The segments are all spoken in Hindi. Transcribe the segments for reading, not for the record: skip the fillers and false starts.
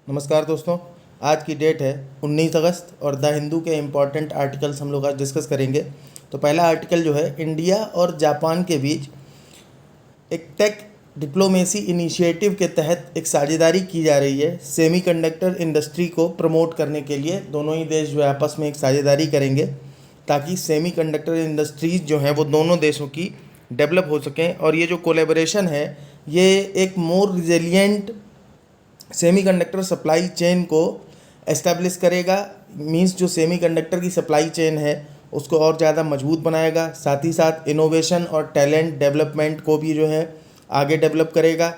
नमस्कार दोस्तों। आज की डेट है 19 अगस्त और द हिंदू के इम्पॉर्टेंट आर्टिकल्स हम लोग आज डिस्कस करेंगे। तो पहला आर्टिकल जो है, इंडिया और जापान के बीच एक टेक डिप्लोमेसी इनिशिएटिव के तहत एक साझेदारी की जा रही है। सेमीकंडक्टर इंडस्ट्री को प्रमोट करने के लिए दोनों ही देश जो है आपस में एक साझेदारी करेंगे ताकि सेमीकंडक्टर इंडस्ट्रीज जो हैं वो दोनों देशों की डेवलप हो सकें। और ये जो कोलेबोरेशन है ये एक मोर रिजिलियंट सेमीकंडक्टर सप्लाई चेन को एस्टेब्लिश करेगा। मींस जो सेमीकंडक्टर की सप्लाई चेन है उसको और ज़्यादा मजबूत बनाएगा। साथ ही साथ इनोवेशन और टैलेंट डेवलपमेंट को भी जो है आगे डेवलप करेगा।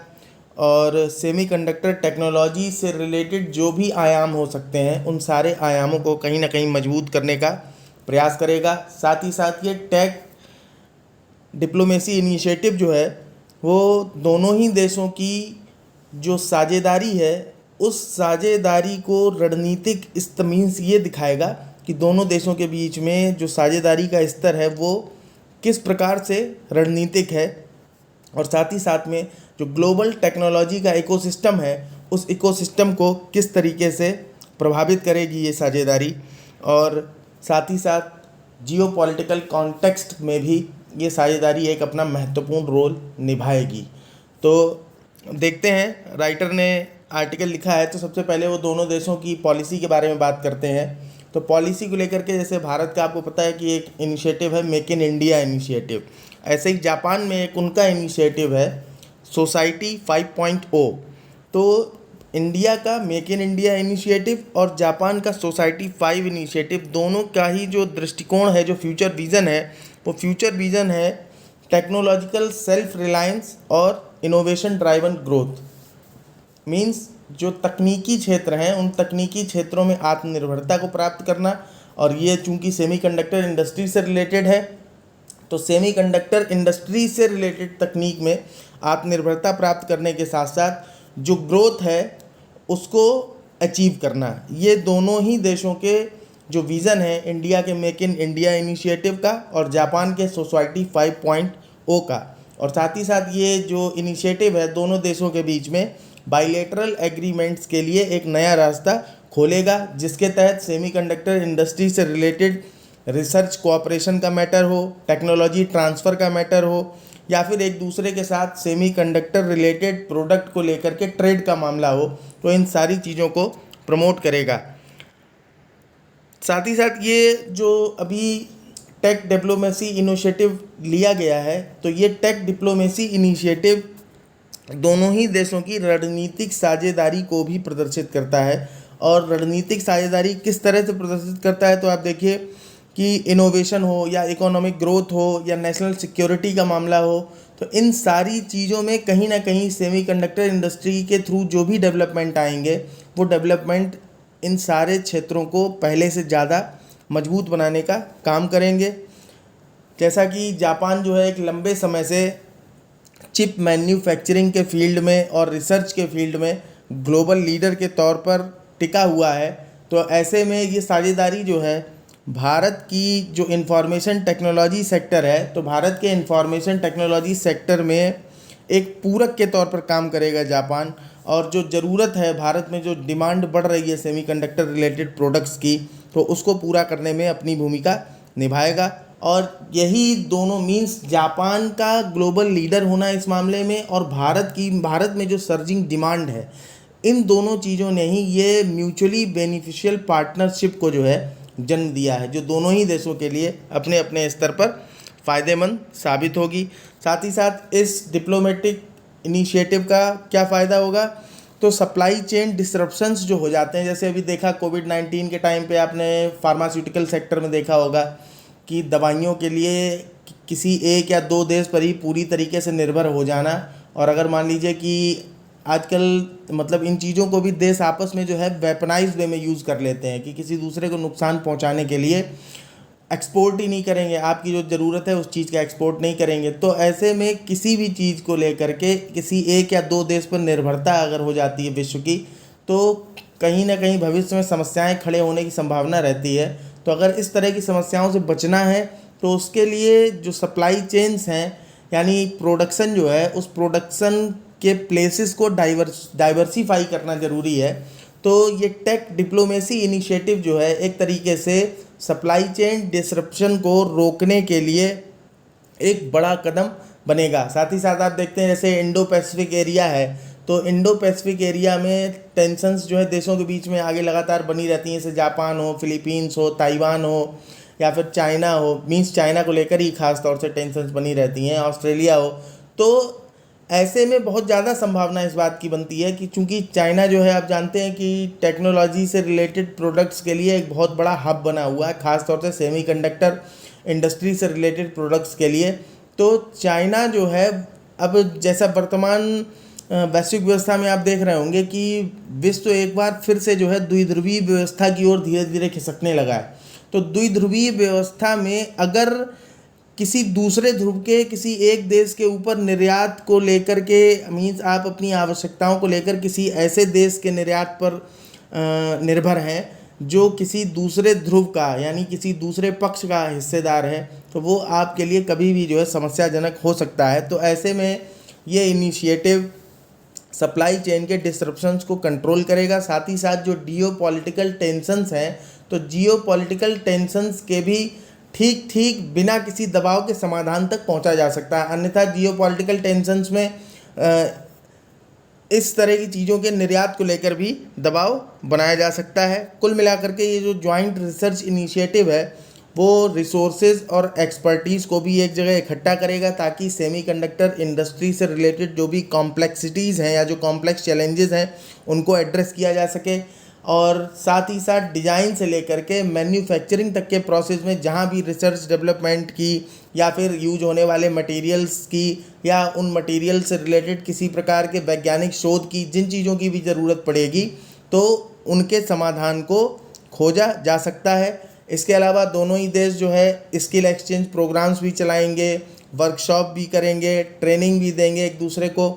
और सेमीकंडक्टर टेक्नोलॉजी से रिलेटेड जो भी आयाम हो सकते हैं उन सारे आयामों को कहीं ना कहीं मजबूत करने का प्रयास करेगा। साथ ही साथ ये टेक डिप्लोमेसी इनिशिएटिव जो है वो दोनों ही देशों की जो साझेदारी है उस साझेदारी को रणनीतिक मीन्स ये दिखाएगा कि दोनों देशों के बीच में जो साझेदारी का स्तर है वो किस प्रकार से रणनीतिक है। और साथ ही साथ में जो ग्लोबल टेक्नोलॉजी का इकोसिस्टम है उस इकोसिस्टम को किस तरीके से प्रभावित करेगी ये साझेदारी। और साथ ही साथ जियोपॉलिटिकल कॉन्टेक्स्ट में भी ये साझेदारी एक अपना महत्वपूर्ण रोल निभाएगी। तो देखते हैं राइटर ने आर्टिकल लिखा है। तो सबसे पहले वो दोनों देशों की पॉलिसी के बारे में बात करते हैं। तो पॉलिसी को लेकर के जैसे भारत का आपको पता है कि एक इनिशिएटिव है मेक इन इंडिया इनिशिएटिव, ऐसे ही जापान में एक उनका इनिशिएटिव है सोसाइटी 5.0। तो इंडिया का मेक इन इंडिया इनिशिएटिव और जापान का सोसाइटी 5 इनिशिएटिव दोनों का ही जो दृष्टिकोण है, जो फ्यूचर विज़न है, वो फ्यूचर विज़न है टेक्नोलॉजिकल सेल्फ रिलायंस और इनोवेशन ड्राइवन ग्रोथ। मीन्स जो तकनीकी क्षेत्र हैं उन तकनीकी क्षेत्रों में आत्मनिर्भरता को प्राप्त करना। और ये चूंकि सेमीकंडक्टर इंडस्ट्री से रिलेटेड है तो सेमीकंडक्टर इंडस्ट्री से रिलेटेड तकनीक में आत्मनिर्भरता प्राप्त करने के साथ साथ जो ग्रोथ है उसको अचीव करना। ये दोनों ही देशों के जो विज़न है इंडिया के मेक इन इंडिया इनिशिएटिव का और जापान के सोसाइटी 5.0 का। और साथ ही साथ ये जो इनिशिएटिव है दोनों देशों के बीच में बाइलेटरल एग्रीमेंट्स के लिए एक नया रास्ता खोलेगा, जिसके तहत सेमीकंडक्टर इंडस्ट्री से रिलेटेड रिसर्च कोऑपरेशन का मैटर हो, टेक्नोलॉजी ट्रांसफ़र का मैटर हो, या फिर एक दूसरे के साथ सेमीकंडक्टर रिलेटेड प्रोडक्ट को लेकर के ट्रेड का मामला हो, तो इन सारी चीज़ों को प्रमोट करेगा। साथ ही साथ ये जो अभी टेक डिप्लोमेसी इनिशिएटिव लिया गया है तो ये टेक डिप्लोमेसी इनिशिएटिव दोनों ही देशों की रणनीतिक साझेदारी को भी प्रदर्शित करता है। और रणनीतिक साझेदारी किस तरह से प्रदर्शित करता है, तो आप देखिए कि इनोवेशन हो या इकोनॉमिक ग्रोथ हो या नेशनल सिक्योरिटी का मामला हो, तो इन सारी चीज़ों में कहीं ना कहीं सेमीकंडक्टर इंडस्ट्री के थ्रू जो भी डेवलपमेंट आएंगे वो डेवलपमेंट इन सारे क्षेत्रों को पहले से ज़्यादा मजबूत बनाने का काम करेंगे। जैसा कि जापान जो है एक लंबे समय से चिप मैन्युफैक्चरिंग के फील्ड में और रिसर्च के फील्ड में ग्लोबल लीडर के तौर पर टिका हुआ है, तो ऐसे में ये साझेदारी जो है भारत की जो इंफॉर्मेशन टेक्नोलॉजी सेक्टर है, तो भारत के इंफॉर्मेशन टेक्नोलॉजी सेक्टर में एक पूरक के तौर पर काम करेगा जापान। और जो ज़रूरत है भारत में, जो डिमांड बढ़ रही है सेमीकंडक्टर रिलेटेड प्रोडक्ट्स की, तो उसको पूरा करने में अपनी भूमिका निभाएगा। और यही दोनों मीन्स जापान का ग्लोबल लीडर होना इस मामले में और भारत में जो सर्जिंग डिमांड है, इन दोनों चीज़ों ने ही ये म्यूचुअली बेनिफिशियल पार्टनरशिप को जो है जन्म दिया है, जो दोनों ही देशों के लिए अपने अपने स्तर पर फ़ायदेमंद साबित होगी। साथ ही साथ इस डिप्लोमेटिक इनिशिएटिव का क्या फ़ायदा होगा, तो सप्लाई चेन डिसरप्शंस जो हो जाते हैं, जैसे अभी देखा कोविड-19 के टाइम पे आपने फार्मास्यूटिकल सेक्टर में देखा होगा कि दवाइयों के लिए किसी एक या दो देश पर ही पूरी तरीके से निर्भर हो जाना। और अगर मान लीजिए कि आजकल मतलब इन चीज़ों को भी देश आपस में जो है वेपनाइज्ड वे में यूज़ कर लेते हैं कि किसी दूसरे को नुकसान पहुंचाने के लिए एक्सपोर्ट ही नहीं करेंगे, आपकी जो ज़रूरत है उस चीज़ का एक्सपोर्ट नहीं करेंगे। तो ऐसे में किसी भी चीज़ को लेकर के किसी एक या दो देश पर निर्भरता अगर हो जाती है विश्व की, तो कहीं ना कहीं भविष्य में समस्याएं खड़े होने की संभावना रहती है। तो अगर इस तरह की समस्याओं से बचना है तो उसके लिए जो सप्लाई चेन्स हैं, यानी प्रोडक्शन जो है, उस प्रोडक्शन के प्लेसेस को डाइवर्सिफाई करना ज़रूरी है। तो ये टेक डिप्लोमेसी इनिशिएटिव जो है एक तरीके से सप्लाई चेन डिसरप्शन को रोकने के लिए एक बड़ा कदम बनेगा। साथ ही साथ आप देखते हैं जैसे इंडो पैसिफिक एरिया है, तो इंडो पैसिफिक एरिया में टेंशन्स जो है देशों के बीच में आगे लगातार बनी रहती हैं, जैसे जापान हो, फिलीपींस हो, ताइवान हो या फिर चाइना हो, मीन्स चाइना को लेकर ही खास तौर से टेंशन्स बनी रहती हैं, ऑस्ट्रेलिया हो। तो ऐसे में बहुत ज़्यादा संभावना इस बात की बनती है कि चूंकि चाइना जो है आप जानते हैं कि टेक्नोलॉजी से रिलेटेड प्रोडक्ट्स के लिए एक बहुत बड़ा हब बना हुआ है, खास तौर से सेमीकंडक्टर इंडस्ट्री से रिलेटेड प्रोडक्ट्स के लिए। तो चाइना जो है अब जैसा वर्तमान वैश्विक व्यवस्था में आप देख रहे होंगे कि विश्व एक बार फिर से जो है द्विध्रुवीय व्यवस्था की ओर धीरे धीरे खिसकने लगा है। तो द्विध्रुवीय व्यवस्था में अगर किसी दूसरे ध्रुव के किसी एक देश के ऊपर निर्यात को लेकर के मीन्स आप अपनी आवश्यकताओं को लेकर किसी ऐसे देश के निर्यात पर निर्भर हैं जो किसी दूसरे ध्रुव का यानी किसी दूसरे पक्ष का हिस्सेदार है, तो वो आपके लिए कभी भी जो है समस्याजनक हो सकता है। तो ऐसे में ये इनिशिएटिव सप्लाई चेन के डिसरप्शंस को कंट्रोल करेगा। साथ ही साथ जो जियोपॉलिटिकल टेंशन्स हैं, तो जियोपॉलिटिकल टेंशन्स के भी ठीक ठीक बिना किसी दबाव के समाधान तक पहुंचा जा सकता है। अन्यथा जियोपॉलिटिकल टेंशन्स में इस तरह की चीज़ों के निर्यात को लेकर भी दबाव बनाया जा सकता है। कुल मिलाकर के ये जो जॉइंट रिसर्च इनिशिएटिव है वो रिसोर्सेज और एक्सपर्टीज़ को भी एक जगह इकट्ठा करेगा ताकि सेमीकंडक्टर इंडस्ट्री से रिलेटेड जो भी कॉम्प्लेक्सिटीज़ हैं या जो कॉम्प्लेक्स चैलेंजेस हैं उनको एड्रेस किया जा सके। और साथ ही साथ डिज़ाइन से लेकर के मैन्युफैक्चरिंग तक के प्रोसेस में जहाँ भी रिसर्च डेवलपमेंट की या फिर यूज होने वाले मटेरियल्स की या उन मटेरियल से रिलेटेड किसी प्रकार के वैज्ञानिक शोध की जिन चीज़ों की भी ज़रूरत पड़ेगी तो उनके समाधान को खोजा जा सकता है। इसके अलावा दोनों ही देश जो है स्किल एक्सचेंज प्रोग्राम्स भी चलाएंगे, वर्कशॉप भी करेंगे, ट्रेनिंग भी देंगे एक दूसरे को।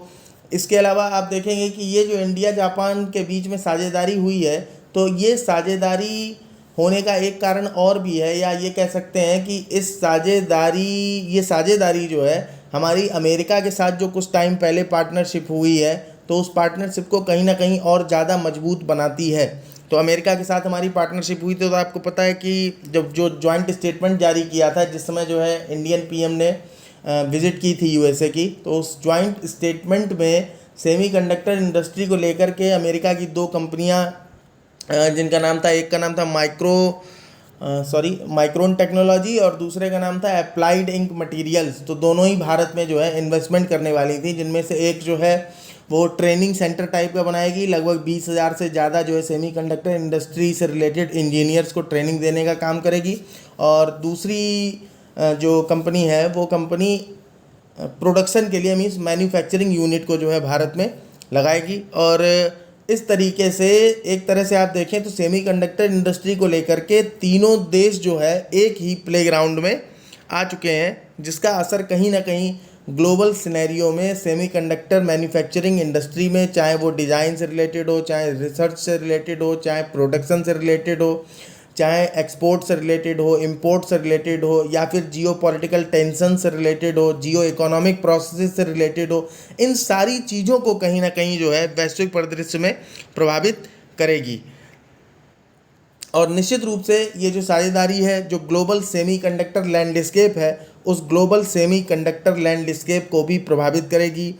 इसके अलावा आप देखेंगे कि ये जो इंडिया जापान के बीच में साझेदारी हुई है, तो ये साझेदारी होने का एक कारण और भी है, या ये कह सकते हैं कि ये साझेदारी जो है हमारी अमेरिका के साथ जो कुछ टाइम पहले पार्टनरशिप हुई है, तो उस पार्टनरशिप को कहीं ना कहीं और ज़्यादा मजबूत बनाती है। तो अमेरिका के साथ हमारी पार्टनरशिप हुई थी, तो आपको पता है कि जब जो जॉइंट स्टेटमेंट जारी किया था जिस समय जो है इंडियन पीएम ने विज़िट की थी यूएसए की, तो उस जॉइंट स्टेटमेंट में सेमीकंडक्टर इंडस्ट्री को लेकर के अमेरिका की दो कंपनियां जिनका नाम था, एक का नाम था माइक्रोन टेक्नोलॉजी और दूसरे का नाम था अप्लाइड इंक मटेरियल्स, तो दोनों ही भारत में जो है इन्वेस्टमेंट करने वाली थी, जिनमें से एक जो है वो ट्रेनिंग सेंटर टाइप का बनाएगी, लगभग 20,000 से ज़्यादा जो है सेमीकंडक्टर इंडस्ट्री से रिलेटेड इंजीनियर्स को ट्रेनिंग देने का काम करेगी, और दूसरी जो कंपनी है वो कंपनी प्रोडक्शन के लिए मीन्स मैन्युफैक्चरिंग यूनिट को जो है भारत में लगाएगी। और इस तरीके से एक तरह से आप देखें तो सेमीकंडक्टर इंडस्ट्री को लेकर के तीनों देश जो है एक ही प्लेग्राउंड में आ चुके हैं, जिसका असर कहीं ना कहीं ग्लोबल सिनेरियो में सेमीकंडक्टर मैन्युफैक्चरिंग इंडस्ट्री में, चाहे वो डिज़ाइन से रिलेटेड हो, चाहे रिसर्च से रिलेटेड हो, चाहे प्रोडक्शन से रिलेटेड हो, चाहे एक्सपोर्ट से रिलेटेड हो, इंपोर्ट से रिलेटेड हो, या फिर जियोपॉलिटिकल टेंशन से रिलेटेड हो, जियो इकोनॉमिक प्रोसेस से रिलेटेड हो, इन सारी चीज़ों को कहीं ना कहीं जो है वैश्विक परिदृश्य में प्रभावित करेगी। और निश्चित रूप से ये जो साझेदारी है, जो ग्लोबल सेमीकंडक्टर लैंडस्केप है, उस ग्लोबल सेमीकंडक्टर लैंडस्केप को भी प्रभावित करेगी।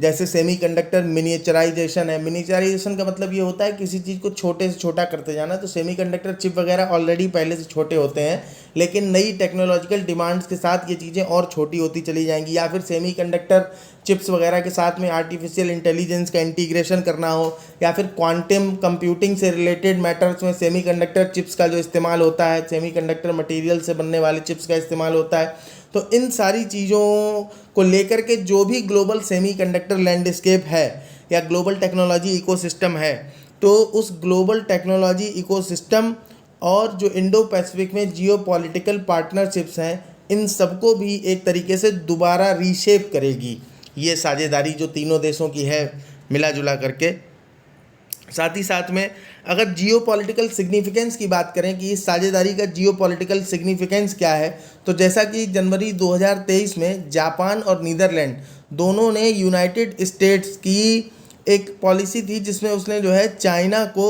जैसे सेमीकंडक्टर मिनिएचराइजेशन है, मिनिएचराइजेशन का मतलब ये होता है किसी चीज़ को छोटे से छोटा करते जाना। तो सेमीकंडक्टर चिप वगैरह ऑलरेडी पहले से छोटे होते हैं, लेकिन नई टेक्नोलॉजिकल डिमांड्स के साथ ये चीज़ें और छोटी होती चली जाएंगी। या फिर सेमीकंडक्टर चिप्स वगैरह के साथ में आर्टिफिशियल इंटेलिजेंस का इंटीग्रेशन करना हो, या फिर क्वांटम कंप्यूटिंग से रिलेटेड मैटर्स में सेमीकंडक्टर चिप्स का जो इस्तेमाल होता है, सेमीकंडक्टर मटेरियल से बनने वाले चिप्स का इस्तेमाल होता है। तो इन सारी चीज़ों को लेकर के जो भी ग्लोबल सेमीकंडक्टर लैंडस्केप है या ग्लोबल टेक्नोलॉजी इकोसिस्टम है, तो उस ग्लोबल टेक्नोलॉजी इकोसिस्टम और जो इंडो पैसिफिक में जियोपॉलिटिकल पार्टनरशिप्स हैं, इन सबको भी एक तरीके से दोबारा रीशेप करेगी ये साझेदारी जो तीनों देशों की है मिला जुला करके। साथ ही साथ में अगर जियोपॉलिटिकल सिग्निफिकेंस की बात करें कि इस साझेदारी का जियोपॉलिटिकल सिग्निफिकेंस क्या है, तो जैसा कि जनवरी 2023 में जापान और नीदरलैंड दोनों ने यूनाइटेड स्टेट्स की एक पॉलिसी थी जिसमें उसने जो है चाइना को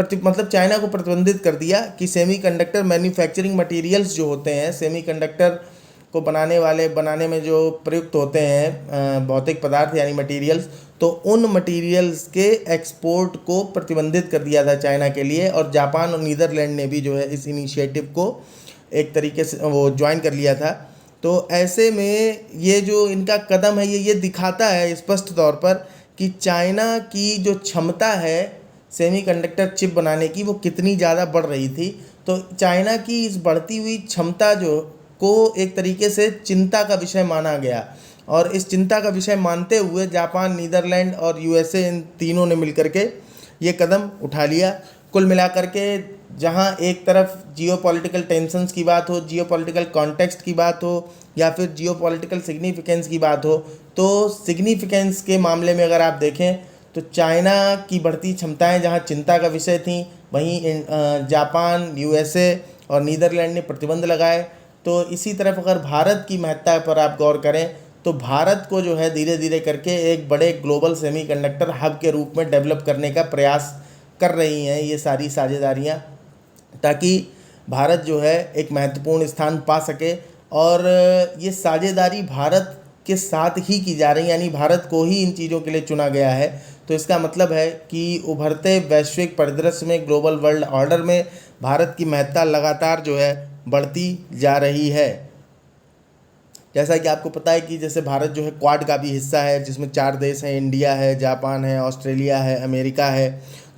मतलब चाइना को प्रतिबंधित कर दिया कि सेमीकंडक्टर मैन्युफैक्चरिंग मटेरियल्स जो होते हैं, सेमीकंडक्टर को बनाने में जो प्रयुक्त होते हैं भौतिक पदार्थ यानी मटेरियल्स, तो उन मटेरियल्स के एक्सपोर्ट को प्रतिबंधित कर दिया था चाइना के लिए। और जापान और नीदरलैंड ने भी जो है इस इनिशिएटिव को एक तरीके से वो ज्वाइन कर लिया था। तो ऐसे में ये जो इनका कदम है ये दिखाता है स्पष्ट तौर पर कि चाइना की जो क्षमता है सेमीकंडक्टर चिप बनाने की वो कितनी ज़्यादा बढ़ रही थी। तो चाइना की इस बढ़ती हुई क्षमता जो को एक तरीके से चिंता का विषय माना गया, और इस चिंता का विषय मानते हुए जापान, नीदरलैंड और यूएसए, इन तीनों ने मिलकर के ये कदम उठा लिया। कुल मिलाकर के जहाँ एक तरफ जियोपॉलिटिकल टेंशन्स की बात हो, जियोपॉलिटिकल कॉन्टेक्स्ट की बात हो, या फिर जियोपॉलिटिकल सिग्निफिकेंस की बात हो, तो सिग्निफिकेंस के मामले में अगर आप देखें तो चाइना की बढ़ती क्षमताएं जहां चिंता का विषय थी, वहीं जापान, यूएसए और नीदरलैंड ने प्रतिबंध लगाए। तो इसी तरफ अगर भारत की महत्ता पर आप गौर करें तो भारत को जो है धीरे धीरे करके एक बड़े ग्लोबल सेमीकंडक्टर हब के रूप में डेवलप करने का प्रयास कर रही हैं ये सारी साझेदारियां, ताकि भारत जो है एक महत्वपूर्ण स्थान पा सके। और ये साझेदारी भारत के साथ ही की जा रही है, यानी भारत को ही इन चीज़ों के लिए चुना गया है। तो इसका मतलब है कि उभरते वैश्विक परिदृश्य में, ग्लोबल वर्ल्ड ऑर्डर में भारत की महत्ता लगातार जो है बढ़ती जा रही है। जैसा कि आपको पता है कि जैसे भारत जो है क्वाड का भी हिस्सा है, जिसमें 4 देश हैं, इंडिया है, जापान है, ऑस्ट्रेलिया है, अमेरिका है।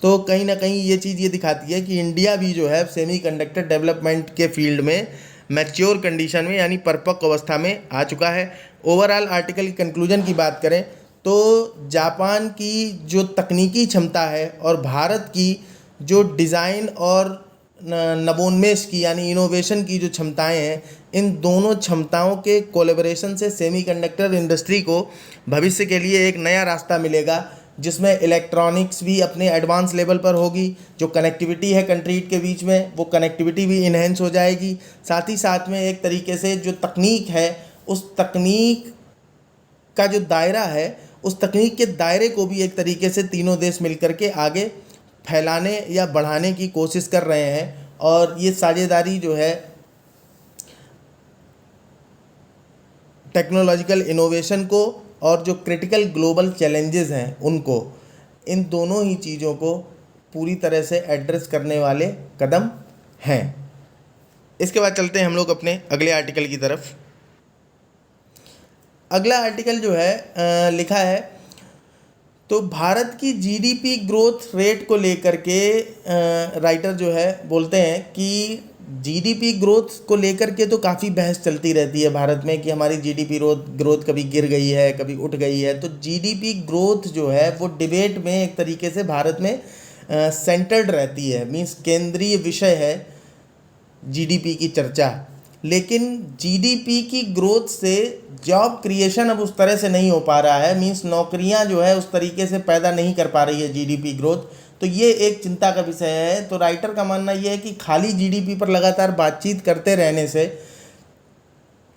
तो कहीं ना कहीं ये चीज़ ये दिखाती है कि इंडिया भी जो है सेमीकंडक्टर डेवलपमेंट के फील्ड में मैच्योर कंडीशन में यानी परिपक्व अवस्था में आ चुका है। ओवरऑल आर्टिकल की कंक्लूजन की बात करें तो जापान की जो तकनीकी क्षमता है और भारत की जो डिज़ाइन और नवोन्मेष की यानी इनोवेशन की जो क्षमताएं हैं, इन दोनों क्षमताओं के कोलैबोरेशन से सेमीकंडक्टर इंडस्ट्री को भविष्य के लिए एक नया रास्ता मिलेगा, जिसमें इलेक्ट्रॉनिक्स भी अपने एडवांस लेवल पर होगी। जो कनेक्टिविटी है कंट्री के बीच में, वो कनेक्टिविटी भी इन्हेंस हो जाएगी। साथ ही साथ में एक तरीके से जो तकनीक है, उस तकनीक का जो दायरा है, उस तकनीक के दायरे को भी एक तरीके से तीनों देश मिलकर के आगे फैलाने या बढ़ाने की कोशिश कर रहे हैं। और ये साझेदारी जो है टेक्नोलॉजिकल इनोवेशन को और जो क्रिटिकल ग्लोबल चैलेंजेस हैं उनको, इन दोनों ही चीज़ों को पूरी तरह से एड्रेस करने वाले कदम हैं। इसके बाद चलते हैं हम लोग अपने अगले आर्टिकल की तरफ। अगला आर्टिकल जो है लिखा है, तो भारत की जीडीपी ग्रोथ रेट को लेकर के राइटर जो है बोलते हैं कि जीडीपी ग्रोथ को लेकर के तो काफ़ी बहस चलती रहती है भारत में कि हमारी जीडीपी ग्रोथ कभी गिर गई है, कभी उठ गई है। तो जीडीपी ग्रोथ जो है वो डिबेट में एक तरीके से भारत में सेंटर्ड रहती है, मीन्स केंद्रीय विषय है जीडीपी की चर्चा। लेकिन जीडीपी की ग्रोथ से जॉब क्रिएशन अब उस तरह से नहीं हो पा रहा है, मीन्स नौकरियां जो है उस तरीके से पैदा नहीं कर पा रही है जीडीपी ग्रोथ। तो ये एक चिंता का विषय है। तो राइटर का मानना ये है कि खाली जीडीपी पर लगातार बातचीत करते रहने से,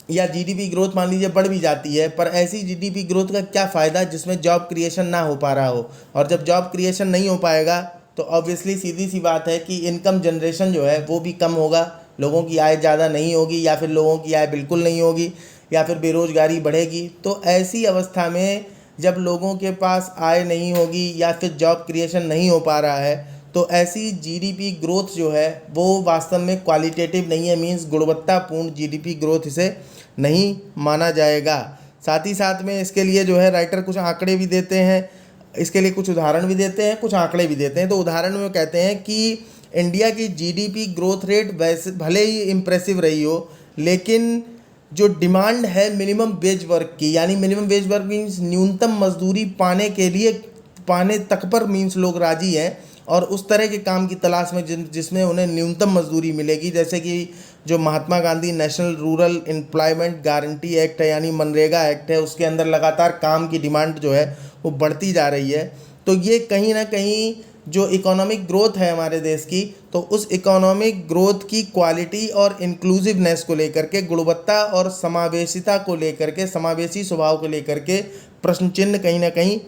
या जीडीपी ग्रोथ मान लीजिए बढ़ भी जाती है, पर ऐसी जीडीपी ग्रोथ का क्या फ़ायदा जिसमें जॉब क्रिएशन ना हो पा रहा हो। और जब जॉब क्रिएशन नहीं हो पाएगा तो ऑब्वियसली सीधी सी बात है कि इनकम जनरेशन जो है वो भी कम होगा, लोगों की आय ज़्यादा नहीं होगी, या फिर लोगों की आय बिल्कुल नहीं होगी, या फिर बेरोज़गारी बढ़ेगी। तो ऐसी अवस्था में जब लोगों के पास आय नहीं होगी या फिर जॉब क्रिएशन नहीं हो पा रहा है, तो ऐसी जीडीपी ग्रोथ जो है वो वास्तव में क्वालिटेटिव नहीं है, मीन्स गुणवत्तापूर्ण जीडीपी ग्रोथ इसे नहीं माना जाएगा। साथ ही साथ में इसके लिए जो है राइटर कुछ आंकड़े भी देते हैं, इसके लिए कुछ उदाहरण भी देते हैं, कुछ आंकड़े भी देते हैं। तो उदाहरण में कहते हैं कि इंडिया की जीडीपी ग्रोथ रेट वैसे भले ही इम्प्रेसिव रही हो, लेकिन जो डिमांड है मिनिमम वेज वर्क की, यानी मिनिमम वेज वर्क मीन्स न्यूनतम मजदूरी पाने तक पर मीन्स लोग राजी हैं, और उस तरह के काम की तलाश में जिसमें उन्हें न्यूनतम मजदूरी मिलेगी। जैसे कि जो Mahatma Gandhi National Rural Employment Guarantee Act है यानी मनरेगा एक्ट है, उसके अंदर लगातार काम की डिमांड जो है वो बढ़ती जा रही है। तो ये कहीं ना कहीं जो इकोनॉमिक ग्रोथ है हमारे देश की, तो उस इकोनॉमिक ग्रोथ की क्वालिटी और इंक्लूसिवनेस को लेकर के, गुणवत्ता और समावेशिता को लेकर के, समावेशी स्वभाव को लेकर के प्रश्न चिन्ह कहीं ना कहीं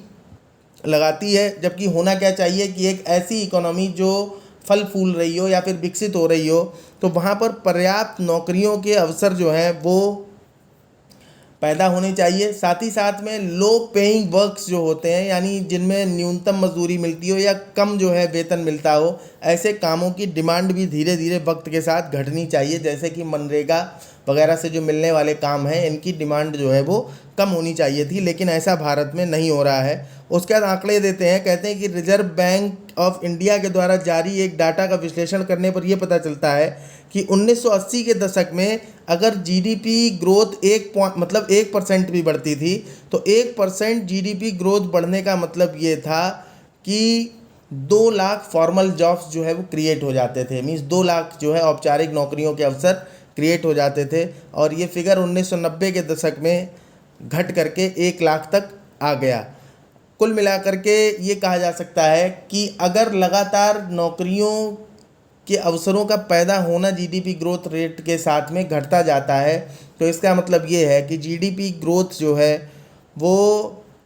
लगाती है। जबकि होना क्या चाहिए कि एक ऐसी इकोनॉमी जो फल फूल रही हो या फिर विकसित हो रही हो, तो वहाँ पर पर्याप्त नौकरियों के अवसर जो हैं वो पैदा होने चाहिए। साथ ही साथ में लो पेइंग वर्क्स जो होते हैं, यानी जिनमें न्यूनतम मजदूरी मिलती हो या कम जो है वेतन मिलता हो, ऐसे कामों की डिमांड भी धीरे धीरे वक्त के साथ घटनी चाहिए। जैसे कि मनरेगा वगैरह से जो मिलने वाले काम हैं, इनकी डिमांड जो है वो कम होनी चाहिए थी, लेकिन ऐसा भारत में नहीं हो रहा है। उसके बाद आंकड़े देते हैं, कहते हैं कि रिजर्व बैंक ऑफ इंडिया के द्वारा जारी एक डाटा का विश्लेषण करने पर यह पता चलता है कि 1980 के दशक में अगर जीडीपी ग्रोथ 1% भी बढ़ती थी, तो 1% जीडीपी ग्रोथ बढ़ने का मतलब ये था कि 2 लाख फॉर्मल जॉब्स जो है वो क्रिएट हो जाते थे। मीन्स 2 लाख जो है औपचारिक नौकरियों के अवसर क्रिएट हो जाते थे, और ये फिगर 1990 के दशक में घट करके 1 लाख तक आ गया। कुल मिलाकर के ये कहा जा सकता है कि अगर लगातार नौकरियों के अवसरों का पैदा होना जीडीपी ग्रोथ रेट के साथ में घटता जाता है, तो इसका मतलब ये है कि जीडीपी ग्रोथ जो है वो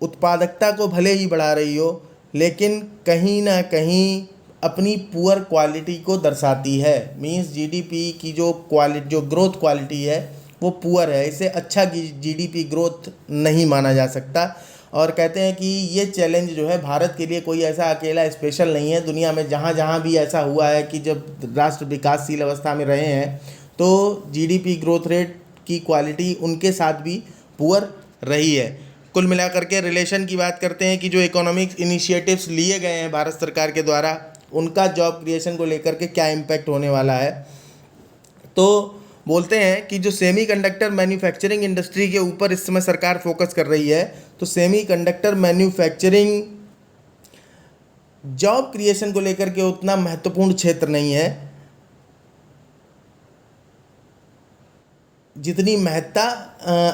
उत्पादकता को भले ही बढ़ा रही हो, लेकिन कहीं ना कहीं अपनी पुअर क्वालिटी को दर्शाती है। मींस जीडीपी की जो ग्रोथ क्वालिटी है वो पुअर है, इसे अच्छा जीडीपी ग्रोथ नहीं माना जा सकता। और कहते हैं कि ये चैलेंज जो है भारत के लिए कोई ऐसा अकेला स्पेशल नहीं है। दुनिया में जहाँ जहाँ भी ऐसा हुआ है कि जब राष्ट्र विकासशील अवस्था में रहे हैं, तो जीडीपी ग्रोथ रेट की क्वालिटी उनके साथ भी पुअर रही है। कुल मिलाकर के रिलेशन की बात करते हैं कि जो इकोनॉमिक इनिशिएटिव्स लिए गए हैं भारत सरकार के द्वारा, उनका जॉब क्रिएशन को लेकर के क्या इम्पैक्ट होने वाला है। तो बोलते हैं कि जो सेमीकंडक्टर मैन्युफैक्चरिंग इंडस्ट्री के ऊपर इस समय सरकार फोकस कर रही है, तो सेमीकंडक्टर मैन्युफैक्चरिंग जॉब क्रिएशन को लेकर के उतना महत्वपूर्ण क्षेत्र नहीं है जितनी महत्ता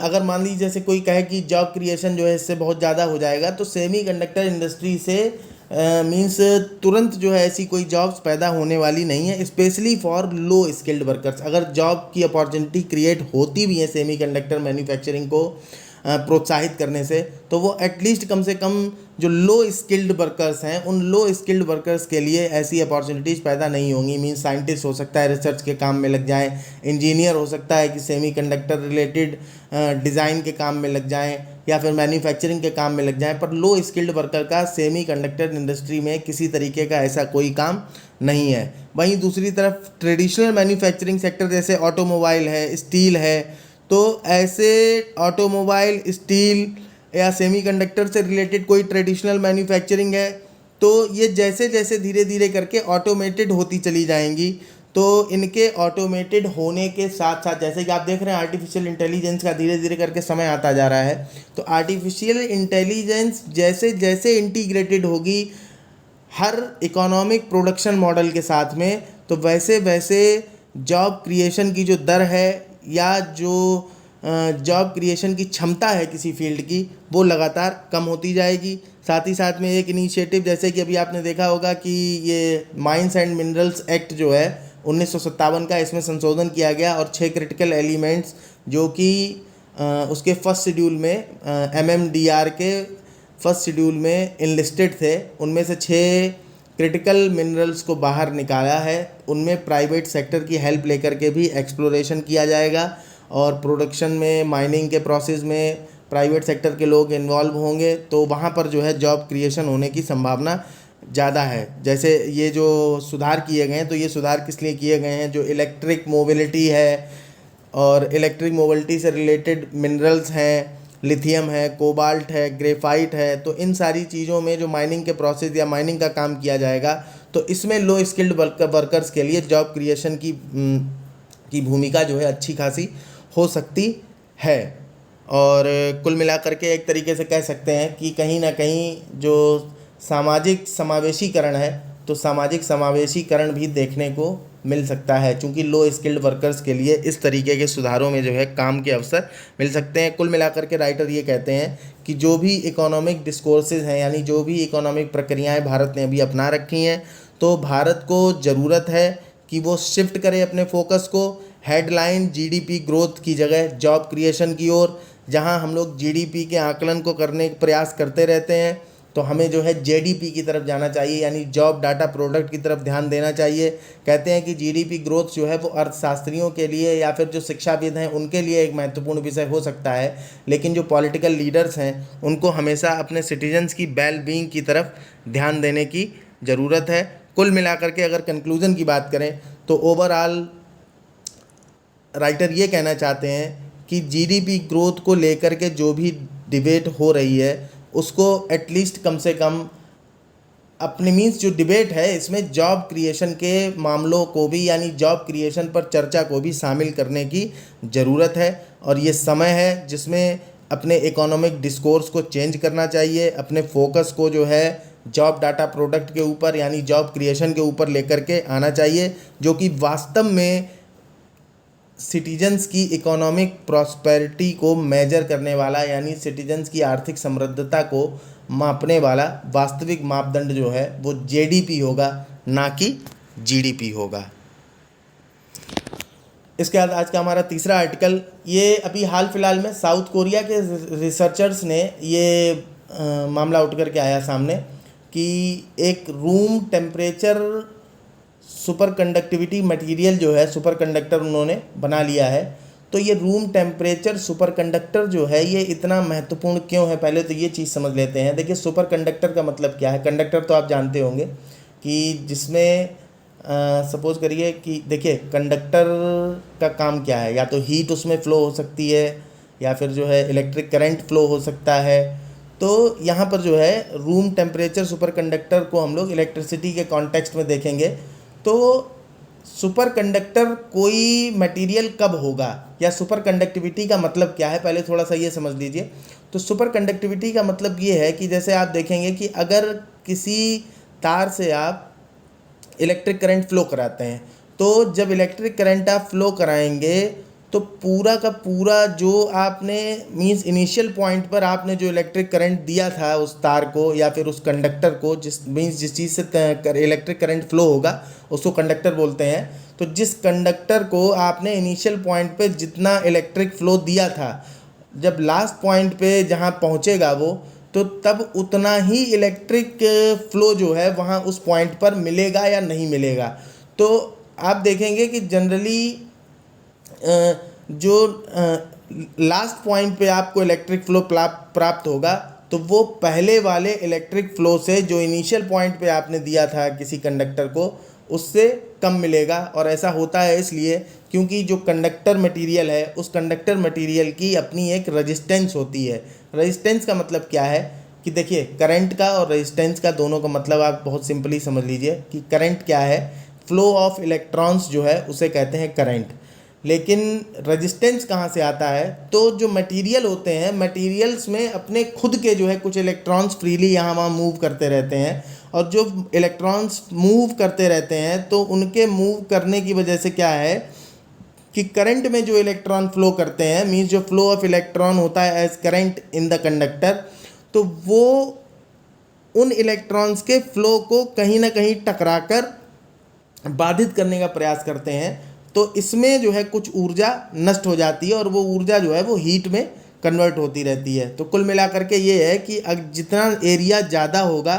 अगर मान लीजिए जैसे कोई कहे कि जॉब क्रिएशन जो है इससे बहुत ज़्यादा हो जाएगा, तो सेमीकंडक्टर इंडस्ट्री से मींस तुरंत जो है ऐसी कोई जॉब्स पैदा होने वाली नहीं है, specially for low skilled workers. अगर जॉब की अपॉर्चुनिटी क्रिएट होती भी है सेमीकंडक्टर मैन्युफैक्चरिंग को प्रोत्साहित करने से, तो वो एटलीस्ट कम से कम जो लो स्किल्ड वर्कर्स हैं, उन लो स्किल्ड वर्कर्स के लिए ऐसी अपॉर्चुनिटीज़ पैदा नहीं होंगी। मीन्स साइंटिस्ट हो सकता है रिसर्च के काम में लग जाएं, इंजीनियर हो सकता है कि सेमीकंडक्टर रिलेटेड डिज़ाइन के काम में लग जाएं, या फिर मैन्युफैक्चरिंग के काम में लग जाएं, पर लो स्किल्ड वर्कर का सेमीकंडक्टर इंडस्ट्री में किसी तरीके का ऐसा कोई काम नहीं है। वहीं दूसरी तरफ ट्रेडिशनल मैन्युफैक्चरिंग सेक्टर जैसे ऑटोमोबाइल है, स्टील है, तो ऐसे ऑटोमोबाइल, स्टील या सेमीकंडक्टर से रिलेटेड कोई ट्रेडिशनल मैन्युफैक्चरिंग है, तो ये जैसे जैसे धीरे धीरे करके ऑटोमेटेड होती चली जाएंगी। तो इनके ऑटोमेटेड होने के साथ साथ, जैसे कि आप देख रहे हैं आर्टिफिशियल इंटेलिजेंस का धीरे धीरे करके समय आता जा रहा है, तो आर्टिफिशियल इंटेलिजेंस जैसे जैसे इंटीग्रेटेड होगी हर इकोनॉमिक प्रोडक्शन मॉडल के साथ में, तो वैसे वैसे जॉब क्रिएशन की जो दर है या जो जॉब क्रिएशन की क्षमता है किसी फील्ड की, वो लगातार कम होती जाएगी। साथ ही साथ में एक इनिशिएटिव जैसे कि अभी आपने देखा होगा कि ये माइंस एंड मिनरल्स एक्ट जो है 1957 का, इसमें संशोधन किया गया और 6 क्रिटिकल एलिमेंट्स जो कि उसके फर्स्ट शेड्यूल में MMDR के फर्स्ट शेड्यूल में इनलिस्टेड थे, उनमें से 6 क्रिटिकल मिनरल्स को बाहर निकाला है। उनमें प्राइवेट सेक्टर की हेल्प लेकर के भी एक्सप्लोरेशन किया जाएगा, और प्रोडक्शन में, माइनिंग के प्रोसेस में प्राइवेट सेक्टर के लोग इन्वॉल्व होंगे, तो वहाँ पर जो है जॉब क्रिएशन होने की संभावना ज़्यादा है। जैसे ये जो सुधार किए गए हैं, तो ये सुधार किस लिए किए गए हैं, जो इलेक्ट्रिक मोबिलिटी है और इलेक्ट्रिक मोबिलिटी से रिलेटेड मिनरल्स हैं, लिथियम है, कोबाल्ट है, ग्रेफाइट है, तो इन सारी चीज़ों में जो माइनिंग के प्रोसेस या माइनिंग का काम किया जाएगा, तो इसमें लो स्किल्ड वर्कर्स के लिए जॉब क्रिएशन की भूमिका जो है अच्छी खासी हो सकती है। और कुल मिलाकर के एक तरीके से कह सकते हैं कि कहीं ना कहीं जो सामाजिक समावेशीकरण है, तो सामाजिक समावेशीकरण भी देखने को मिल सकता है, क्योंकि लो स्किल्ड वर्कर्स के लिए इस तरीके के सुधारों में जो है काम के अवसर मिल सकते हैं। कुल मिलाकर के राइटर ये कहते हैं कि जो भी इकोनॉमिक डिस्कोर्सेज हैं, यानी जो भी इकोनॉमिक प्रक्रियाएं भारत ने अभी अपना रखी हैं, तो भारत को ज़रूरत है कि वो शिफ्ट करे अपने फोकस को हेडलाइन जीडीपी ग्रोथ की जगह जॉब क्रिएशन की ओर। जहां हम लोग जीडीपी के आकलन को करने का प्रयास करते रहते हैं, तो हमें जो है जीडीपी की तरफ जाना चाहिए, यानी जॉब डाटा प्रोडक्ट की तरफ ध्यान देना चाहिए। कहते हैं कि जीडीपी ग्रोथ जो है वो अर्थशास्त्रियों के लिए या फिर जो शिक्षाविद हैं उनके लिए एक महत्वपूर्ण विषय हो सकता है, लेकिन जो पॉलिटिकल लीडर्स हैं उनको हमेशा अपने सिटीजन्स की वेल बीइंग की तरफ ध्यान देने की ज़रूरत है। कुल मिलाकर के अगर कंक्लूज़न की बात करें तो ओवरऑल राइटर ये कहना चाहते हैं कि जीडीपी ग्रोथ को लेकर के जो भी डिबेट हो रही है उसको एटलीस्ट कम से कम अपने मीन्स जो डिबेट है इसमें जॉब क्रिएशन के मामलों को भी, यानी जॉब क्रिएशन पर चर्चा को भी शामिल करने की ज़रूरत है। और ये समय है जिसमें अपने इकोनॉमिक डिस्कोर्स को चेंज करना चाहिए, अपने फोकस को जो है जॉब डाटा प्रोडक्ट के ऊपर यानी जॉब क्रिएशन के ऊपर लेकर के आना चाहिए, जो कि वास्तव में सिटीजन्स की इकोनॉमिक प्रॉस्पेरिटी को मेजर करने वाला, यानी सिटीजन्स की आर्थिक समृद्धता को मापने वाला वास्तविक मापदंड जो है वो जीडीपी होगा, ना कि जीडीपी होगा। इसके बाद आज का हमारा तीसरा आर्टिकल, ये अभी हाल फिलहाल में साउथ कोरिया के रिसर्चर्स ने ये मामला उठ करके आया सामने कि एक room temperature super conductivity material जो है सुपर कंडक्टर उन्होंने बना लिया है। तो ये रूम टेम्परेचर सुपर कंडक्टर जो है ये इतना महत्वपूर्ण क्यों है, पहले तो ये चीज़ समझ लेते हैं। देखिए सुपर कंडक्टर का मतलब क्या है। कंडक्टर तो आप जानते होंगे कि जिसमें सपोज़ करिए कि देखिए कंडक्टर का काम क्या है, या तो हीट उसमें फ़्लो हो सकती है या फिर जो है इलेक्ट्रिक करंट फ़्लो हो सकता है। तो यहाँ पर जो है रूम टेम्परेचर सुपर कंडक्टर को हम लोग इलेक्ट्रिसिटी के कॉन्टेक्स्ट में देखेंगे। तो सुपर कंडक्टर कोई मटेरियल कब होगा या सुपर कंडक्टिविटी का मतलब क्या है, पहले थोड़ा सा ये समझ लीजिए। तो सुपर कंडक्टिविटी का मतलब ये है कि जैसे आप देखेंगे कि अगर किसी तार से आप इलेक्ट्रिक करंट फ़्लो कराते हैं, तो जब इलेक्ट्रिक करंट आप फ़्लो कराएंगे तो पूरा का पूरा जो आपने मीन्स इनिशियल पॉइंट पर आपने जो इलेक्ट्रिक करंट दिया था उस तार को या फिर उस कंडक्टर को, जिस चीज़ से इलेक्ट्रिक करंट फ़्लो होगा उसको कंडक्टर बोलते हैं। तो जिस कंडक्टर को आपने इनिशियल पॉइंट पे जितना इलेक्ट्रिक फ़्लो दिया था, जब लास्ट पॉइंट पे जहाँ पहुँचेगा वो, तो तब उतना ही इलेक्ट्रिक फ़्लो जो है वहाँ उस पॉइंट पर मिलेगा या नहीं मिलेगा। तो आप देखेंगे कि जनरली जो लास्ट पॉइंट पे आपको इलेक्ट्रिक फ़्लो प्राप्त होगा तो वो पहले वाले इलेक्ट्रिक फ़्लो से जो इनिशियल पॉइंट पे आपने दिया था किसी कंडक्टर को उससे कम मिलेगा। और ऐसा होता है इसलिए क्योंकि जो कंडक्टर मटेरियल है उस कंडक्टर मटेरियल की अपनी एक रेजिस्टेंस होती है। रेजिस्टेंस का मतलब क्या है कि देखिए करंट का और रेजिस्टेंस का दोनों का मतलब आप बहुत सिंपली समझ लीजिए कि करंट क्या है, फ्लो ऑफ इलेक्ट्रॉन्स जो है उसे कहते हैं करंट। लेकिन रेजिस्टेंस कहाँ से आता है, तो जो मटेरियल होते हैं मटेरियल्स में अपने खुद के जो है कुछ इलेक्ट्रॉन्स फ्रीली यहाँ वहाँ मूव करते रहते हैं, और जो इलेक्ट्रॉन्स मूव करते रहते हैं तो उनके मूव करने की वजह से क्या है कि करंट में जो इलेक्ट्रॉन फ्लो करते हैं, मीन्स जो फ्लो ऑफ इलेक्ट्रॉन होता है as current in the conductor, तो वो उन इलेक्ट्रॉन्स के फ्लो को कहीं ना कहीं टकरा कर बाधित करने का प्रयास करते हैं। तो इसमें जो है कुछ ऊर्जा नष्ट हो जाती है और वो ऊर्जा जो है वो हीट में कन्वर्ट होती रहती है। तो कुल मिलाकर के ये है कि जितना एरिया ज़्यादा होगा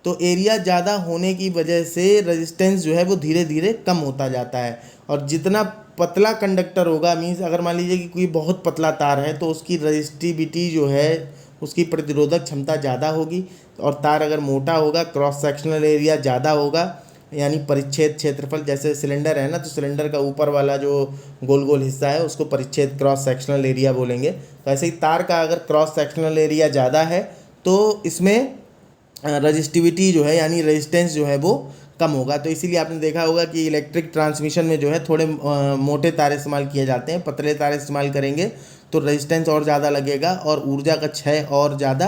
तो एरिया ज़्यादा होने की वजह से रेजिस्टेंस जो है वो धीरे धीरे कम होता जाता है। और जितना पतला कंडक्टर होगा, मीन्स अगर मान लीजिए कि कोई बहुत पतला तार है तो उसकी रजिस्टिविटी जो है उसकी प्रतिरोधक क्षमता ज़्यादा होगी, और तार अगर मोटा होगा क्रॉस सेक्शनल एरिया ज़्यादा होगा, यानी परिच्छेद क्षेत्रफल। जैसे सिलेंडर है ना, तो सिलेंडर का ऊपर वाला जो गोल गोल हिस्सा है उसको परिच्छेद क्रॉस सेक्शनल एरिया बोलेंगे। तो ऐसे ही तार का अगर क्रॉस सेक्शनल एरिया ज़्यादा है तो इसमें रजिस्टिविटी जो है यानी रेजिस्टेंस जो है वो कम होगा। तो इसीलिए आपने देखा होगा कि इलेक्ट्रिक ट्रांसमिशन में जो है थोड़े मोटे तार इस्तेमाल किए जाते हैं, पतले तार इस्तेमाल करेंगे तो रेजिस्टेंस और ज़्यादा लगेगा और ऊर्जा का क्षय और ज़्यादा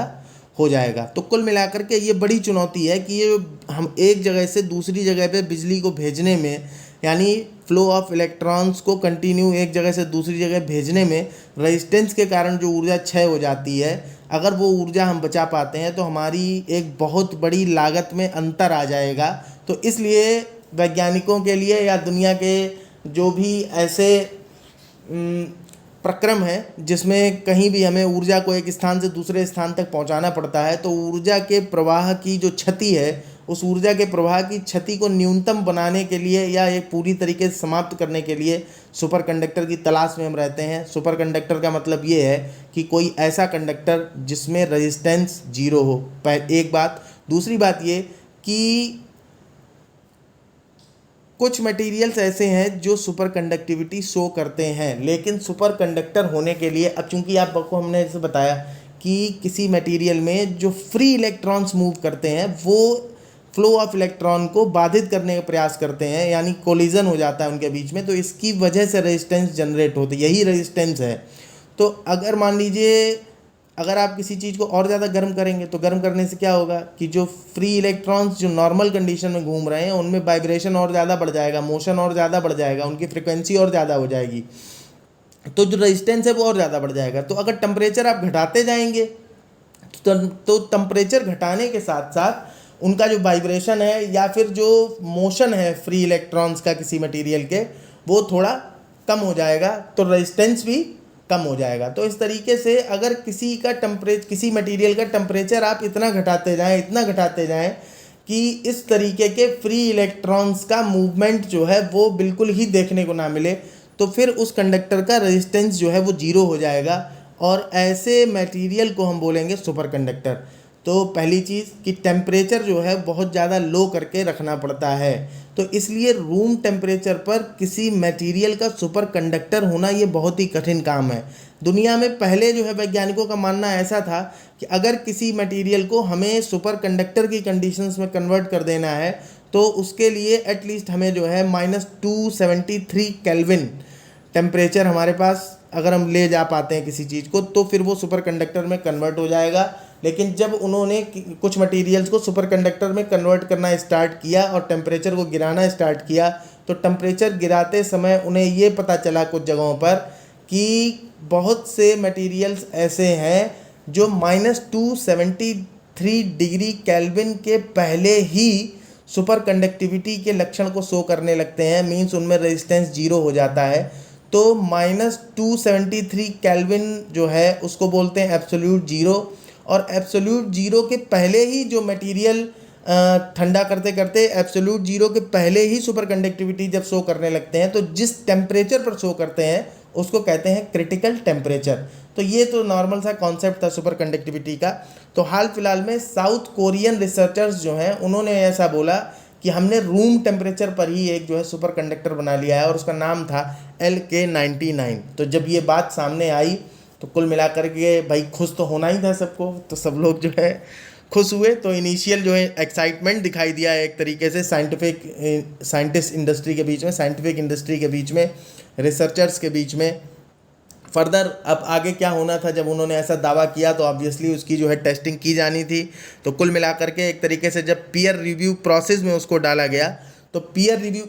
हो जाएगा। तो कुल मिलाकर के ये बड़ी चुनौती है कि ये हम एक जगह से दूसरी जगह पे बिजली को भेजने में, यानी फ्लो ऑफ इलेक्ट्रॉन्स को कंटिन्यू एक जगह से दूसरी जगह भेजने में रेजिस्टेंस के कारण जो ऊर्जा क्षय हो जाती है, अगर वो ऊर्जा हम बचा पाते हैं तो हमारी एक बहुत बड़ी लागत में अंतर आ जाएगा। तो इसलिए वैज्ञानिकों के लिए या दुनिया के जो भी ऐसे प्रक्रम है जिसमें कहीं भी हमें ऊर्जा को एक स्थान से दूसरे स्थान तक पहुंचाना पड़ता है, तो ऊर्जा के प्रवाह की जो क्षति है, उस ऊर्जा के प्रवाह की क्षति को न्यूनतम बनाने के लिए या एक पूरी तरीके से समाप्त करने के लिए सुपर कंडक्टर की तलाश में हम रहते हैं। सुपर कंडक्टर का मतलब ये है कि कोई ऐसा कंडक्टर जिसमें रेजिस्टेंस जीरो हो, एक बात। दूसरी बात ये कि कुछ मटेरियल्स ऐसे हैं जो सुपर कंडक्टिविटी शो करते हैं, लेकिन सुपर कंडक्टर होने के लिए, अब चूंकि आपको हमने जैसे बताया कि किसी मटेरियल में जो फ्री इलेक्ट्रॉन्स मूव करते हैं वो फ्लो ऑफ इलेक्ट्रॉन को बाधित करने का प्रयास करते हैं, यानी कोलिजन हो जाता है उनके बीच में, तो इसकी वजह से रेजिस्टेंस जनरेट होती है, यही रेजिस्टेंस है। तो अगर मान लीजिए अगर आप किसी चीज़ को और ज़्यादा गर्म करेंगे तो गर्म करने से क्या होगा कि जो फ्री इलेक्ट्रॉन्स जो नॉर्मल कंडीशन में घूम रहे हैं उनमें वाइब्रेशन और ज़्यादा बढ़ जाएगा, मोशन और ज़्यादा बढ़ जाएगा, उनकी फ्रिक्वेंसी और ज़्यादा हो जाएगी, तो जो रेजिस्टेंस है वो और ज़्यादा बढ़ जाएगा। तो अगर टेम्परेचर आप घटाते जाएंगे तो टेम्परेचर घटाने के साथ साथ उनका जो वाइब्रेशन है या फिर जो मोशन है फ्री इलेक्ट्रॉन्स का किसी मटेरियल के, वो थोड़ा कम हो जाएगा, तो रेजिस्टेंस भी कम हो जाएगा। तो इस तरीके से अगर किसी मटेरियल का टेम्परेचर आप इतना घटाते जाएं कि इस तरीके के फ्री इलेक्ट्रॉन्स का मूवमेंट जो है वो बिल्कुल ही देखने को ना मिले, तो फिर उस कंडक्टर का रेजिस्टेंस जो है वो जीरो हो जाएगा, और ऐसे मटेरियल को हम बोलेंगे सुपर कंडक्टर। तो पहली चीज़ कि टेम्परेचर जो है बहुत ज़्यादा लो करके रखना पड़ता है, तो इसलिए रूम टेम्परेचर पर किसी मटेरियल का सुपर कंडक्टर होना ये बहुत ही कठिन काम है। दुनिया में पहले जो है वैज्ञानिकों का मानना ऐसा था कि अगर किसी मटेरियल को हमें सुपर कंडक्टर की कंडीशंस में कन्वर्ट कर देना है तो उसके लिए एटलीस्ट हमें जो है -273 केल्विन टेम्परेचर हमारे पास अगर हम ले जा पाते हैं किसी चीज़ को, तो फिर वो सुपर कंडक्टर में कन्वर्ट हो जाएगा। लेकिन जब उन्होंने कुछ मटेरियल्स को सुपर कंडक्टर में कन्वर्ट करना स्टार्ट किया और टेम्परेचर को गिराना स्टार्ट किया, तो टेम्परेचर गिराते समय उन्हें ये पता चला कुछ जगहों पर कि बहुत से मटेरियल्स ऐसे हैं जो -273 डिग्री केल्विन के पहले ही सुपर कंडक्टिविटी के लक्षण को शो करने लगते हैं, मीन्स उनमें रेजिस्टेंस जीरो हो जाता है। तो -273 केल्विन जो है उसको बोलते हैं एब्सोल्यूट जीरो, और एब्सोल्यूट जीरो के पहले ही जो मटेरियल ठंडा करते करते एब्सोल्यूट जीरो के पहले ही सुपर कंडक्टिविटी जब शो करने लगते हैं, तो जिस टेम्परेचर पर शो करते हैं उसको कहते हैं क्रिटिकल टेम्परेचर। तो ये तो नॉर्मल सा कॉन्सेप्ट था सुपर कंडक्टिविटी का। तो हाल फिलहाल में साउथ कोरियन रिसर्चर्स जो हैं उन्होंने ऐसा बोला कि हमने रूम टेम्परेचर पर ही एक जो है सुपर कंडक्टर बना लिया है, और उसका नाम था LK99। तो जब ये बात सामने आई तो कुल मिलाकर के भाई खुश तो होना ही था सबको, तो सब लोग जो है खुश हुए। तो इनिशियल जो है एक्साइटमेंट दिखाई दिया है एक तरीके से साइंटिस्ट इंडस्ट्री के बीच में, साइंटिफिक इंडस्ट्री के बीच में, रिसर्चर्स के बीच में। फर्दर अब आगे क्या होना था, जब उन्होंने ऐसा दावा किया तो ऑब्वियसली उसकी जो है टेस्टिंग की जानी थी। तो कुल मिलाकर के एक तरीके से जब पीयर रिव्यू प्रोसेस में उसको डाला गया, तो पीयर रिव्यू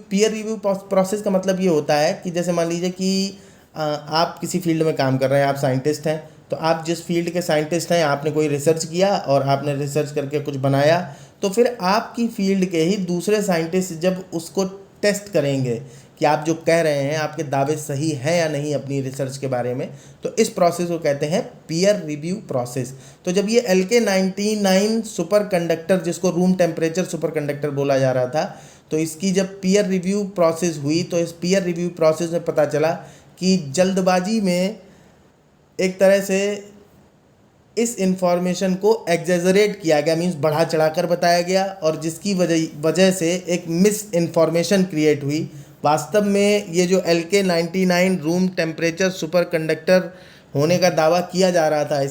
प्रोसेस का मतलब ये होता है कि जैसे मान लीजिए कि आप किसी फील्ड में काम कर रहे हैं, आप साइंटिस्ट हैं, तो आप जिस फील्ड के साइंटिस्ट हैं, आपने कोई रिसर्च किया और आपने रिसर्च करके कुछ बनाया, तो फिर आपकी फील्ड के ही दूसरे साइंटिस्ट जब उसको टेस्ट करेंगे कि आप जो कह रहे हैं आपके दावे सही हैं या नहीं अपनी रिसर्च के बारे में, तो इस प्रोसेस को कहते हैं पीयर रिव्यू प्रोसेस। तो जब ये LK99 सुपर कंडक्टर, जिसको रूम टेम्परेचर सुपर कंडक्टर बोला जा रहा था, तो इसकी जब पीयर रिव्यू प्रोसेस हुई तो इस पीयर रिव्यू प्रोसेस में पता चला कि जल्दबाजी में एक तरह से इस इंफॉर्मेशन को एग्जेजरेट किया गया, मीन्स बढ़ा चढ़ाकर बताया गया, और जिसकी वजह से एक मिस इन्फॉर्मेशन क्रिएट हुई। वास्तव में ये जो LK99 room temperature super conductor होने का दावा किया जा रहा था,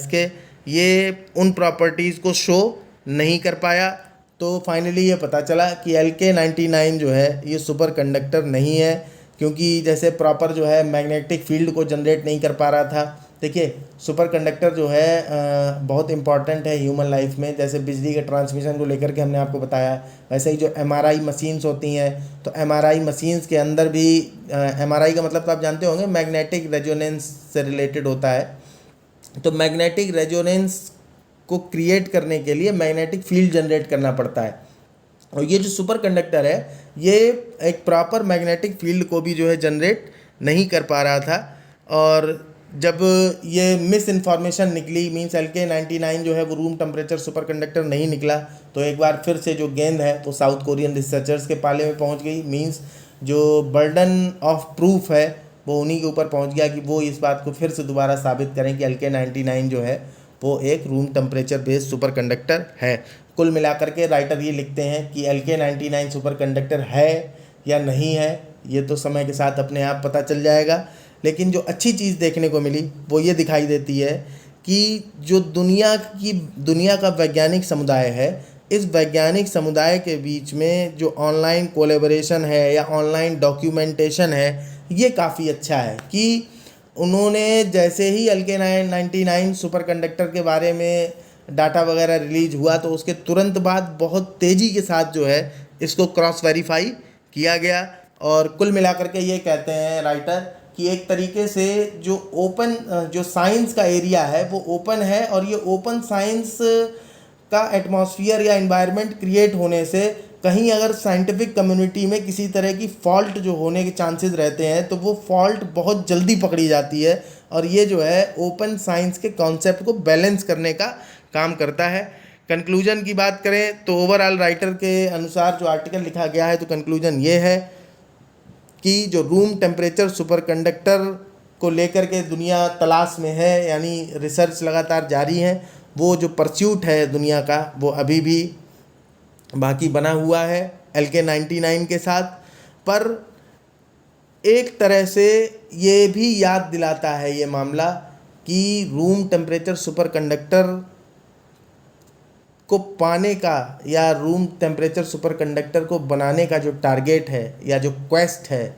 ये उन प्रॉपर्टीज़ को शो नहीं कर पाया। तो फाइनली ये पता चला कि LK99 जो है ये सुपर कंडक्टर नहीं है, क्योंकि जैसे प्रॉपर जो है मैग्नेटिक फील्ड को जनरेट नहीं कर पा रहा था। देखिए सुपर कंडक्टर जो है बहुत इंपॉर्टेंट है ह्यूमन लाइफ में। जैसे बिजली के ट्रांसमिशन को लेकर के हमने आपको बताया, वैसे ही जो MRI मशीन्स होती हैं, तो MRI मशीन्स के अंदर भी MRI का मतलब तो आप जानते होंगे मैग्नेटिक रेजोनेंस से रिलेटेड होता है। तो मैग्नेटिक रेजोनेंस को क्रिएट करने के लिए मैग्नेटिक फील्ड जनरेट करना पड़ता है, और ये जो सुपर कंडक्टर है ये एक प्रॉपर मैग्नेटिक फील्ड को भी जो है जनरेट नहीं कर पा रहा था। और जब ये मिस इन्फॉर्मेशन निकली, मीन्स LK99 जो है वो रूम टेम्परेचर सुपर कंडक्टर नहीं निकला, तो एक बार फिर से जो गेंद है वो साउथ कोरियन रिसर्चर्स के पाले में पहुंच गई। मीन्स जो बर्डन ऑफ प्रूफ है वो उन्हीं के ऊपर पहुंच गया कि वो इस बात को फिर से दोबारा साबित करें कि LK99 जो है वो एक room temperature based super conductor है। कुल मिलाकर के राइटर ये लिखते हैं कि LK99 सुपर कंडक्टर है या नहीं है ये तो समय के साथ अपने आप पता चल जाएगा। लेकिन जो अच्छी चीज़ देखने को मिली वो ये दिखाई देती है कि जो दुनिया का वैज्ञानिक समुदाय है, इस वैज्ञानिक समुदाय के बीच में जो ऑनलाइन कोलैबोरेशन है या ऑनलाइन डॉक्यूमेंटेशन है ये काफ़ी अच्छा है कि उन्होंने जैसे ही LK99 सुपर कंडक्टर के बारे में डाटा वगैरह रिलीज हुआ तो उसके तुरंत बाद बहुत तेज़ी के साथ जो है इसको क्रॉस वेरीफाई किया गया। और कुल मिलाकर के ये कहते हैं राइटर कि एक तरीके से जो साइंस का एरिया है वो ओपन है, और ये ओपन साइंस का एटमॉस्फेयर या एनवायरनमेंट क्रिएट होने से कहीं अगर साइंटिफिक कम्युनिटी में किसी तरह की फॉल्ट जो होने के चांसेस रहते हैं तो वो फॉल्ट बहुत जल्दी पकड़ी जाती है, और ये जो है ओपन साइंस के कॉन्सेप्ट को बैलेंस करने का काम करता है। कंक्लूजन की बात करें तो ओवरऑल राइटर के अनुसार जो आर्टिकल लिखा गया है तो कंक्लूजन ये है कि जो रूम टेम्परेचर सुपर कंडक्टर को लेकर के दुनिया तलाश में है, यानी रिसर्च लगातार जारी है, वो जो परस्यूट है दुनिया का वो अभी भी बाकी बना हुआ है LK99 के साथ। पर एक तरह से ये भी याद दिलाता है ये मामला कि रूम टेम्परेचर सुपर कंडक्टर को पाने का या रूम टेम्परेचर सुपर कंडक्टर को बनाने का जो टारगेट है या जो क्वेस्ट है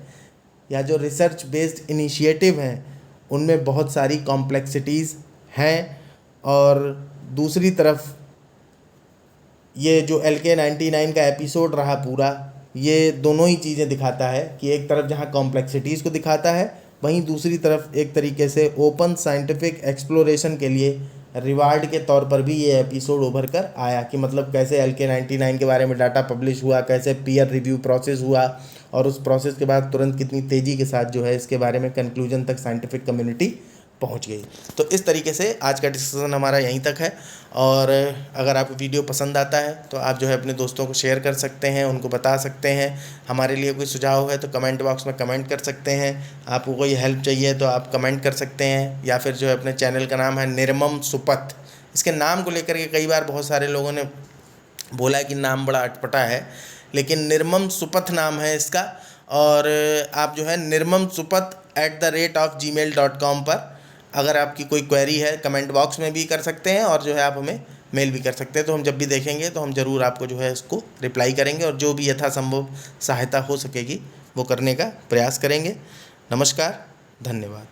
या जो रिसर्च बेस्ड इनिशिएटिव हैं उनमें बहुत सारी कॉम्प्लेक्सिटीज़ हैं। और दूसरी तरफ ये जो LK99 का एपिसोड रहा पूरा, ये दोनों ही चीज़ें दिखाता है कि एक तरफ जहाँ कॉम्प्लेक्सिटीज़ को दिखाता है वहीं दूसरी तरफ एक तरीके से ओपन साइंटिफिक एक्सप्लोरेशन के लिए रिवार्ड के तौर पर भी ये एपिसोड उभर कर आया कि मतलब कैसे LK99 के बारे में डाटा पब्लिश हुआ, कैसे पीयर रिव्यू प्रोसेस हुआ, और उस प्रोसेस के बाद तुरंत कितनी तेज़ी के साथ जो है इसके बारे में कंक्लूजन तक साइंटिफिक कम्युनिटी पहुंच गई। तो इस तरीके से आज का डिस्कशन हमारा यहीं तक है। और अगर आपको वीडियो पसंद आता है तो आप जो है अपने दोस्तों को शेयर कर सकते हैं, उनको बता सकते हैं। हमारे लिए कोई सुझाव है तो कमेंट बॉक्स में कमेंट कर सकते हैं। आपको कोई हेल्प चाहिए तो आप कमेंट कर सकते हैं, या फिर जो है अपने चैनल का नाम है निर्मम सुपथ। इसके नाम को लेकर के कई बार बहुत सारे लोगों ने बोला कि नाम बड़ा अटपटा है, लेकिन निर्मम सुपथ नाम है इसका। और आप जो है nirmamsupath@gmail.com पर अगर आपकी कोई क्वेरी है कमेंट बॉक्स में भी कर सकते हैं, और जो है आप हमें मेल भी कर सकते हैं। तो हम जब भी देखेंगे तो हम ज़रूर आपको जो है इसको रिप्लाई करेंगे, और जो भी यथासंभव सहायता हो सकेगी वो करने का प्रयास करेंगे। नमस्कार, धन्यवाद।